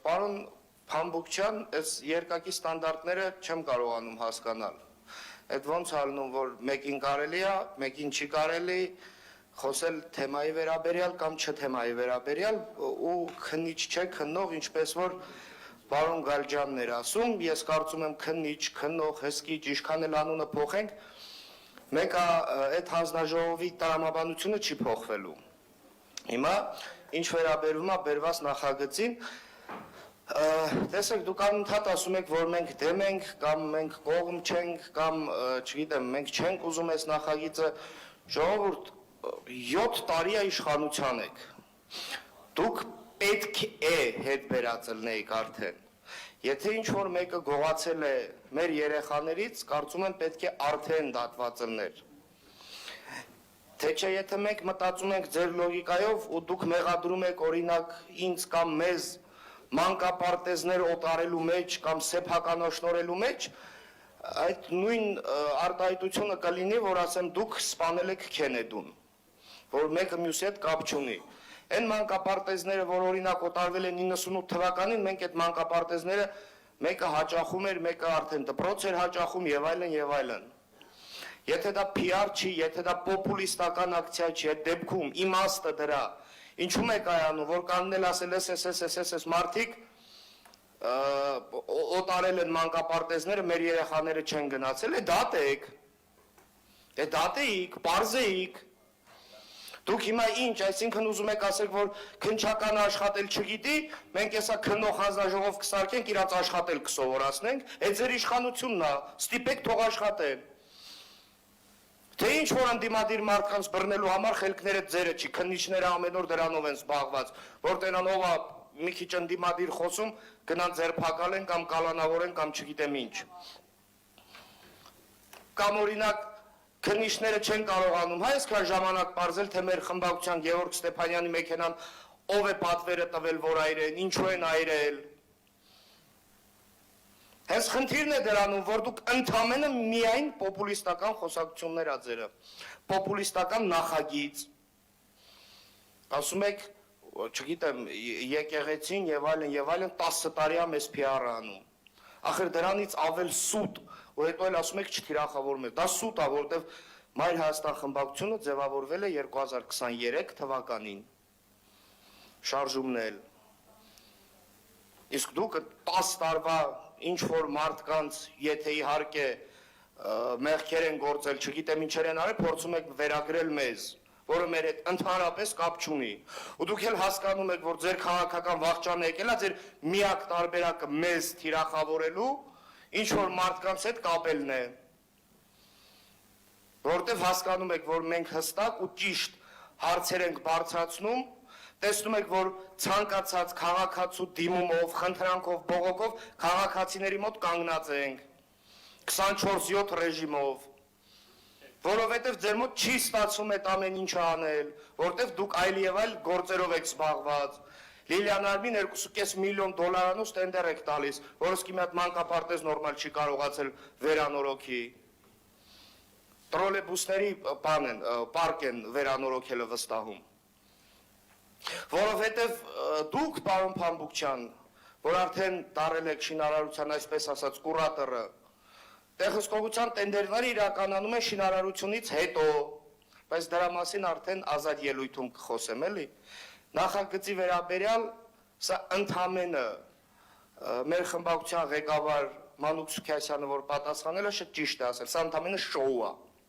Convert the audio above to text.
Պարոն Փամբուկչյան, այս երկակի ստանդարտները չեմ կարողանում հասկանալ։ Այդ ոնց ալնում, որ մեկին կարելի է, մեկին չի կարելի խոսել թեմայի վերաբերյալ կամ չթեմայի վերաբերյալ ու քննիչ չէ քննող, ինչպես որ պարոն Գալջյանն էր ասում, ես կարծում եմ քննիչ, քննող, հսկիչ, ինչքան էլ անունը փոխենք, մեկը այդ հանձնաժողովի տրամաբանությունը չի փոխվելու։ Հիմա ինչ վերաբերվում է բերված նախագծին, տեսեք, դուք անընդհատ ասում եք, որ մենք դեմ ենք, կամ մենք կողմ չենք, կամ չգիտեմ, մենք չենք ուզում այս նախագիծը, ժողովուրդ 7 տարի է իշխանության եք։ Դուք պետք է հետ բերած ելնեիք արդեն։ Եթե ինչ-որ մեկը գողացել է մեր երեխաներից, կարծում եմ պետք է արդեն դատված ելներ։ Թե չէ, եթե մենք մտածում ենք ձեր լոգիկայով ու դուք մեղադրում եք օրինակ ինձ կամ մեզ մանկապարտեզներ օտարելու մեջ կամ սեփականաշնորելու մեջ, այդ նույն արտահայտությունը կլինի, որ ասեմ դուք սպանել եք Քենեդուն, որ մեկը մյուսի հետ կապ չունի։ Այն մանկապարտեզները, որ օրինակ օտարվել են 98 թվականին, մենք այդ մանկապարտեզները մեկը հաճախում էր, մեկը արդեն դպրոց էր հաճախում եւ այլն եւ այլն։ Եթե դա PR չի, եթե դա պոպուլիստական ակցիա չի, այդ դեպքում իմաստը դրա ինչու՞մ է կայանում, որ կաննել ասել էս մարդիկ օտարել են մանկապարտեզները, մեր երեխաները չեն գնացել, դատեիք, պարզեիք։ Դուք հիմա ինչ, այսինքն ուզում եք ասեք, որ քննչականը աշխատել չգիտի, մենք եսա քննող հանձնաժողով կսարքենք, իրաց աշխատել կսովորացնենք, այդ ձեր իշխանությունն է, ստիպեք թող աշխատեն։ Թե ինչ որ ընդդիմադիր մարդկանց բռնելու համար խելքները ձերը չի, քննիչները ամեն օր դրանով են զբաղված, որ տենանով է մի քիչ ընդդիմադիր խոսում, գնան ձերբակալեն կամ կալանավորեն կամ չգիտեմ ինչ։ Կամ օրինակ քննիչները չեն կարողանում, հա այսքան ժամանակ պարզել, թե մեր խմբակցության Գևորգ Ստեփանյանի մեքենան ով է պատվերը տվել, որ այրեն, ինչու են այրել։ Հենց խնդիրն է դրանում, որ դուք ընդամենը միայն պոպուլիստական խոսակցություններ ա ձերը, պոպուլիստական նախագիծ, ասում եք, չգիտեմ, եկեղեցին եւ այլն 10 տարի ա մեզ PR-ը անում, ախր դրանից ավել սուտ, ու հետո էլ ասում եք չթիրախավորում եք, դա սուտ ա, որովհետեւ Մայր Հայաստան խմբակցությունը ձևավորվել է 2023 թվականին, շարժումն էլ, իսկ դուք 10 տարվա ինչ-որ մարդկանց, եթե իհարկե մեղքեր են գործել, չգիտեմ ինչեր են արել, փորձում եք վերագրել մեզ, որը մեր հետ ընդհանրապես կապ չունի։ Ու դուք էլ հասկանում եք, որ ձեր քաղաքական վախճանը եկել է, ձեր միակ տարբերակը մեզ թիրախավորելու, ինչ-որ մարդկանց հետ կապելն է։ Որտեվ հասկանում եք, որ մենք հստակ ու ճիշտ հարցեր ենք բարձրացնում, տեսնում եք, որ ցանկացած քաղաքացու դիմումով, խնդրանքով, բողոքով քաղաքացիների մոտ կանգնած ենք 24/7 ռեժիմով, որովհետև ձեր մոտ չի ստացվում այդ ամեն ինչը անել, որտև դուք այլ եւ այլ գործերով եք զբաղված։ Լիլիան Արմին $2.5 միլիոն անուց տենդեր եք տալիս, որ ըսկի մի հատ մանկապարտեզ նորմալ չի կարողացել վերանորոգի։ Տրոլեյբուսների պարկ են վերանորոգելը վստահում։ Որովհետև դուք, պարոն Փամբուկչյան, որ արդեն դարել եք շինարարության, այսպես ասած, կուրատորը, տեղհսկողության տենդերները իրականանում են շինարարությունից հետո, բայց դրա մասին արդեն ազատ ելույթում կխոսեմ, էլի։ Նախագծի վերաբերյալ սա ընդամենը մեր խմբակցության ղեկավար Մանուկ Սուքիասյանը, որ պատասխանել է, շատ ճիշտ է ասել, սա ընդամենը շոու է։